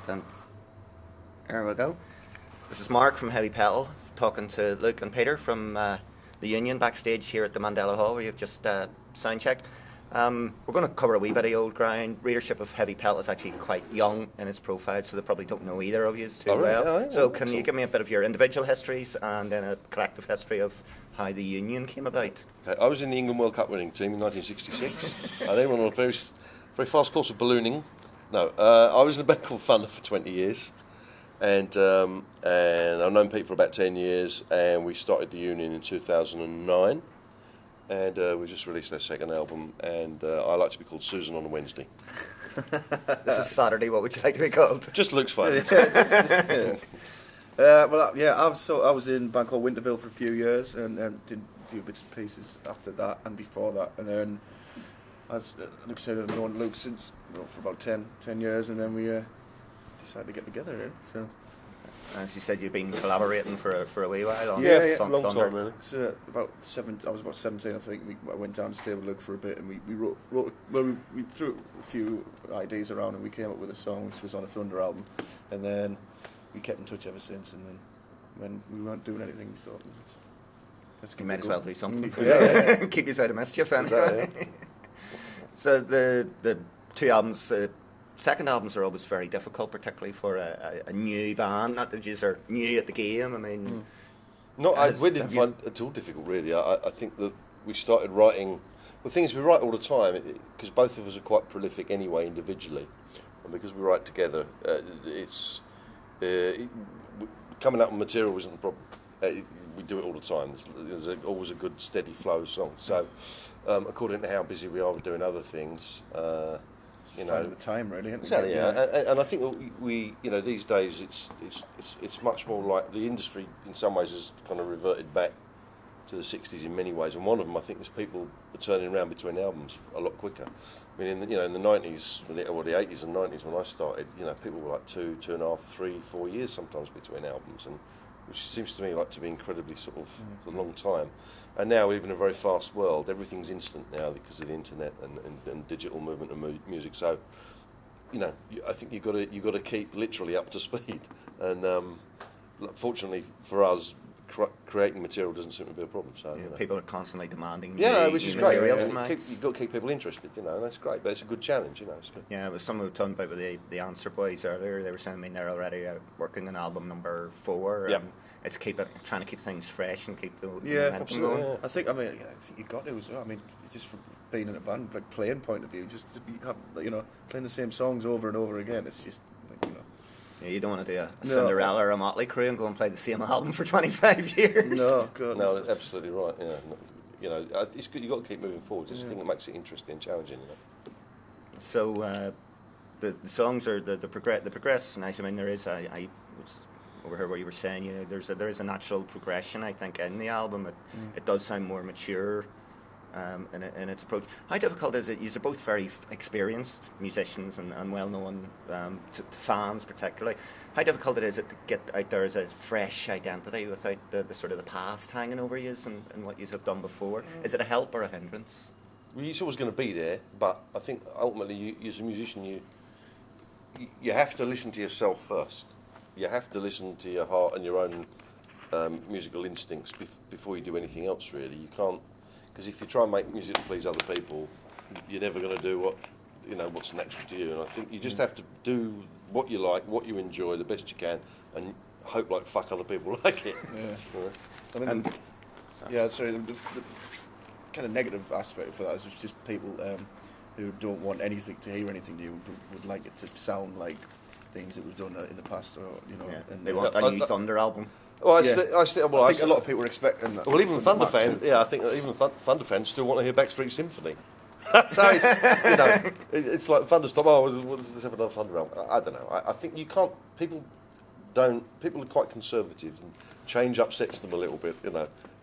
Then there we go. This is Mark from Hevypetal talking to Luke and Peter from the Union backstage here at the Mandela Hall, where you've just sound checked. We're going to cover a wee bit of old ground. Readership of Hevypetal is actually quite young in its profile, so they probably don't know either of you too well. Oh, yeah. So can you give me a bit of your individual histories and then a collective history of how the Union came about? Okay, I was in the England World Cup winning team in 1966. I then went on a very fast course of ballooning. No, I was in a band called Thunder for 20 years, and I've known Pete for about 10 years, and we started the Union in 2009, and we just released our second album, and I like to be called Susan on a Wednesday. This is Saturday. What would you like to be called? Just looks fun. I was in a band called Winterville for a few years, and did a few bits and pieces after that and before that, and then, as Luke said, I've known Luke since for about 10 years, and then we decided to get together. So, as you said, you've been collaborating for a wee while. On yeah, some long Thunder. time really. So I was about 17, I think. I went down to stay with Luke for a bit, and we threw a few ideas around, and we came up with a song which was on a Thunder album, and then we kept in touch ever since. And then when we weren't doing anything, we thought, let's you might as well do something. Yeah. Keep you out of mischief. Anyway. Exactly, yeah. So the two albums, second albums are always very difficult, particularly for a new band. Not that you are new at the game. I mean, we didn't find it at all difficult, really. I think that we started writing. The thing is, we write all the time because both of us are quite prolific anyway, individually, and because we write together, coming up with material isn't a problem. We do it all the time. There's always a good steady flow of songs. So, according to how busy we are with doing other things, the time really. Exactly. Yeah. And I think that we these days it's much more like the industry in some ways has kind of reverted back to the 60s in many ways. And one of them, I think, is people are turning around between albums a lot quicker. I mean, in the 90s, the 80s and 90s when I started, people were like 2.5, 3, 4 years sometimes between albums, and which seems to me like to be incredibly sort of a long time. And now we live in a very fast world. Everything's instant now because of the internet and digital movement of music. So, I think you've got to keep literally up to speed. And fortunately for us, creating material doesn't seem to be a problem. So people are constantly demanding. Which is great. You've You've got to keep people interested. That's great. But it's a good challenge. It's good. Yeah, it was someone who was talking about with the Answer Boys earlier. They were saying, they're already working on album number 4. Yep. It's trying to keep things fresh and keep the momentum going. Yeah. I think you've got to as well. I mean, just from being in a band, like playing point of view, just to be playing the same songs over and over again. It's just Yeah, you don't want to do a Cinderella or a Motley Crue and go and play the same album for 25 years. No, God. No, that's absolutely right. Yeah, it's good. You've got to keep moving forward. Just think it makes it interesting and challenging. So the songs are the progress nice. I mean, there is I was overheard what you were saying. There is a natural progression. I think in the album, it does sound more mature. In its approach. How difficult is it? You're both very experienced musicians and well-known to fans particularly. How difficult is it to get out there as a fresh identity without the sort of the past hanging over you and what you have done before? Is it a help or a hindrance? Well, it's always going to be there, but I think ultimately, you as a musician, you have to listen to yourself first. You have to listen to your heart and your own musical instincts before you do anything else. Really, you can't. Because if you try and make music to please other people, you're never going to do what's natural to you. And I think you just have to do what you like, what you enjoy, the best you can, and hope like fuck other people like it. Yeah. I mean, the kind of negative aspect for that is just people who don't want anything to hear anything new, would like it to sound like things that we've done in the past, or and they want a new Thunder album. Well, I think a lot of people were expecting that. Well, even Thunder fans, I think even Thunder fans still want to hear Backstreet Symphony. So it's like Thunderstop. Let's have another Thunder album. I don't know. I think you can't. People are quite conservative, and change upsets them a little bit.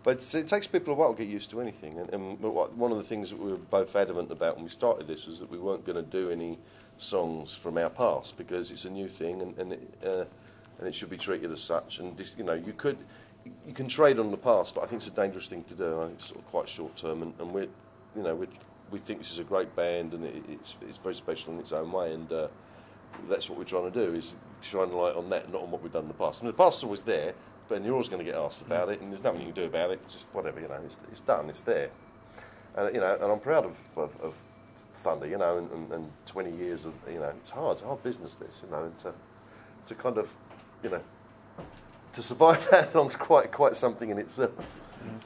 But it takes people a while to get used to anything. And one of the things that we were both adamant about when we started this was that we weren't going to do any songs from our past because it's a new thing, and it should be treated as such. And you can trade on the past, but I think it's a dangerous thing to do. I think it's sort of quite short term, and we think this is a great band, and it's very special in its own way. And that's what we're trying to do, is shine a light on that, not on what we've done in the past. And the past's always there, but you're always going to get asked about it, and there's nothing you can do about it. Just whatever, you know, it's done, it's there. And you know, and I'm proud of Thunder, you know, and 20 years of, you know, it's hard business, this, you know, and to kind of, you know, to survive that long is quite something in itself.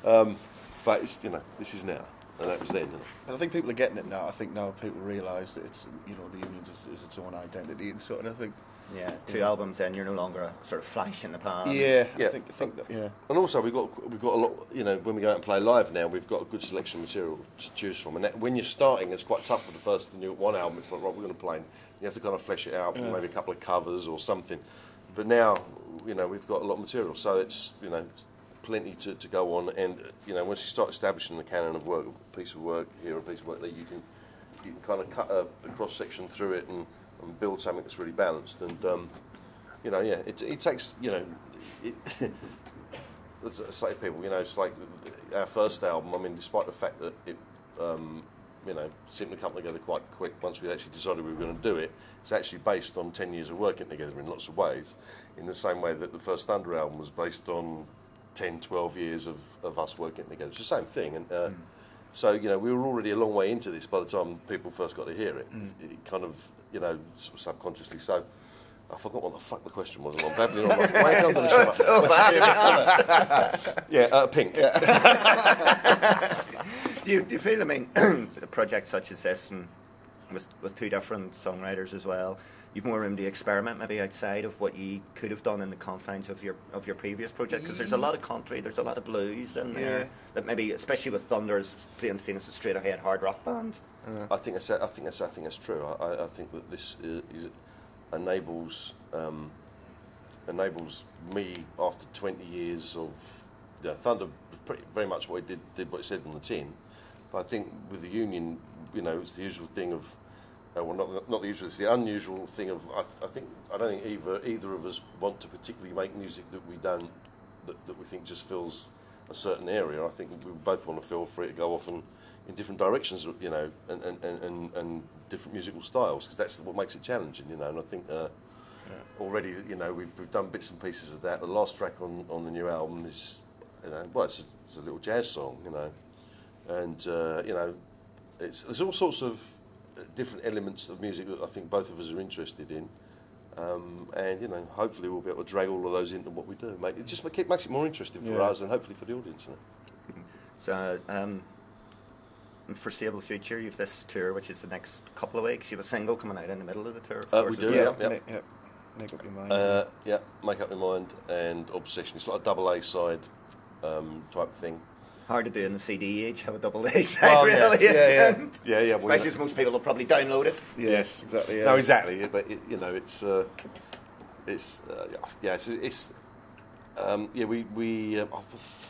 But it's, you know, this is now, and that was then. Isn't it? And I think people are getting it now. I think now people realise that it's, you know, the Unions is its own identity and sort of. I think. Yeah, two albums in, you're no longer a sort of flash in the pan. Yeah, I think that, yeah. And also we've got a lot, you know, when we go out and play live now, we've got a good selection of material to choose from. And that, when you're starting, it's quite tough for the first one album. It's like, right, we're going to play. You have to kind of flesh it out, maybe a couple of covers or something. But now, you know, we've got a lot of material, so it's, you know, plenty to go on. And you know, once you start establishing the canon of work, a piece of work here, a piece of work there, you can kind of cut a cross section through it and build something that's really balanced. And you know, yeah, it takes, you know, as I say to people, you know, it's like our first album. I mean, despite the fact that it, you know, seemed to come together quite quick once we actually decided we were going to do it, it's actually based on 10 years of working together in lots of ways, in the same way that the first Thunder album was based on 10, 12 years of us working together. It's the same thing. And so, you know, we were already a long way into this by the time people first got to hear it. It kind of, you know, sort of subconsciously. So I forgot what the fuck the question was. I'm babbling on my way. Yeah, pink. Yeah. Do you feel, I mean, a project such as this, and with two different songwriters as well, you've more room to experiment maybe outside of what you could have done in the confines of your previous project, because there's a lot of country, there's a lot of blues in there that maybe, especially with Thunder's being seen as a straight ahead hard rock band. I think that's true. I think that this enables me, after 20 years of, you know, Thunder, very much what it did what it said on the tin. But I think with the Union, you know, it's the usual thing of, well, not the usual, it's the unusual thing of, I don't think either of us want to particularly make music that we think just fills a certain area. I think we both want to feel free to go off in different directions, you know, and different musical styles, because that's what makes it challenging, you know. And I think already, you know, we've done bits and pieces of that. The last track on the new album is, you know, well, it's a little jazz song, you know, and you know, there's all sorts of different elements of music that I think both of us are interested in, and you know, hopefully we'll be able to drag all of those into what we do. It just makes it more interesting for us and hopefully for the audience. You know? So, in foreseeable future, you've this tour, which is the next couple of weeks. You have a single coming out in the middle of the tour. Of course, we do. Well. Make up your mind. Make up your mind and Obsession. It's like a double A side type thing. Hard to do in the CD age, have a double A side, really. Yeah. Especially as most people will probably download it. Yes, exactly. Yeah. No, exactly. But you know,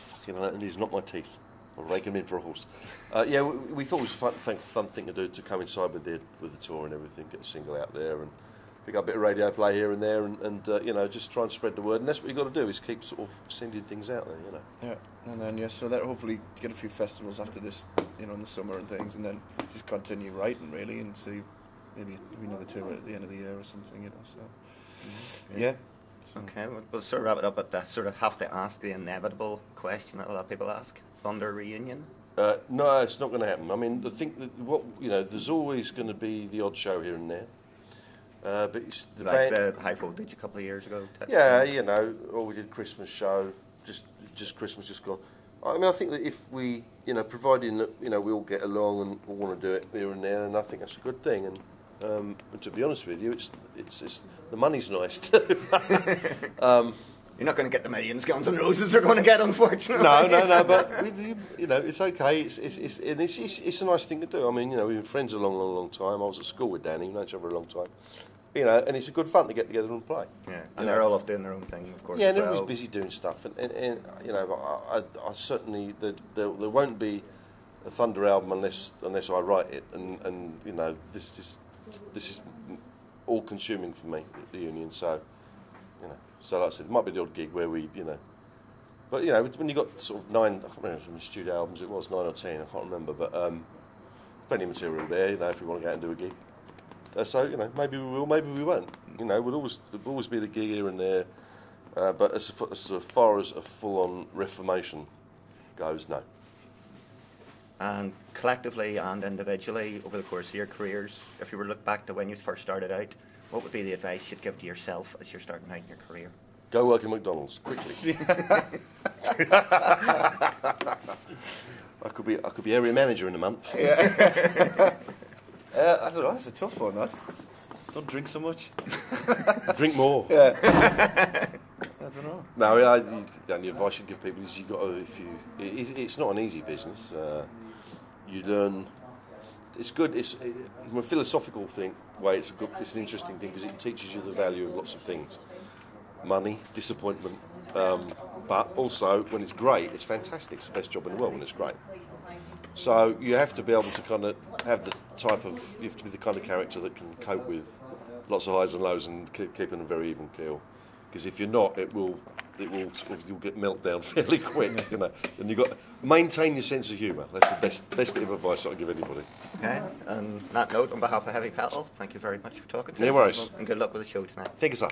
fucking hell, and these are not my teeth. I'll rake them in for a horse. We thought it was a fun thing to do, to coincide with the tour and everything. Get a single out there and pick up a bit of radio play here and there, and you know, just try and spread the word. And that's what you've got to do, is keep sort of sending things out there, you know. Yeah, and then so that hopefully get a few festivals after this, you know, in the summer and things, and then just continue writing really, and see maybe another tour at the end of the year or something, you know. So yeah. Okay, we'll sort of wrap it up, but I sort of have to ask the inevitable question that a lot of people ask: Thunder reunion? No, it's not going to happen. I mean, I think that there's always going to be the odd show here and there. But it's the High Voltage a couple of years ago. Yeah, you know, or we did Christmas show, just Christmas just gone. I mean, I think that if we, you know, providing that, you know, we all get along and all want to do it here and there, then I think that's a good thing. And to be honest with you, it's the money's nice too. You're not going to get the millions Guns N' Roses are going to get, unfortunately. No. But you know, it's okay. It's a nice thing to do. I mean, you know, we've been friends a long time. I was at school with Danny. We've known each other a long time. You know, and it's a good fun to get together and play. Yeah, and they're all off doing their own thing, of course. Yeah, as and well. everybody's busy doing stuff. And you know, I certainly there won't be a Thunder album unless I write it. And you know, this is all consuming for me, the Union. So, you know, so like I said, it might be the odd gig where we, you know, but you know, when you got sort of 9, I can't remember how many studio albums it was, 9 or 10, I can't remember, but plenty of material there. You know, if we want to go out and do a gig. So maybe we will, maybe we won't. There'll always be the gig here and there, but as far as a full-on reformation goes, no. And collectively and individually, over the course of your careers, if you were to look back to when you first started out, what would be the advice you'd give to yourself as you're starting out in your career? Go work at McDonald's quickly. I could be area manager in a month. Yeah. I don't know. That's a tough one. That. Don't drink so much. Drink more. Yeah. I don't know. No, the only advice you give people is it's not an easy business. You learn. It's good. From a philosophical way. It's an interesting thing because it teaches you the value of lots of things. Money, disappointment, but also when it's great, it's fantastic. It's the best job in the world when it's great. So you have to be able to kind of have you have to be the kind of character that can cope with lots of highs and lows and keeping a very even keel. Because if you're not, you'll get meltdown fairly quick. And you've got to maintain your sense of humour. That's the best bit of advice I can give anybody. Okay, and on that note, on behalf of Hevypetal, thank you very much for talking to us. No worries. And good luck with the show tonight. Thank you, sir.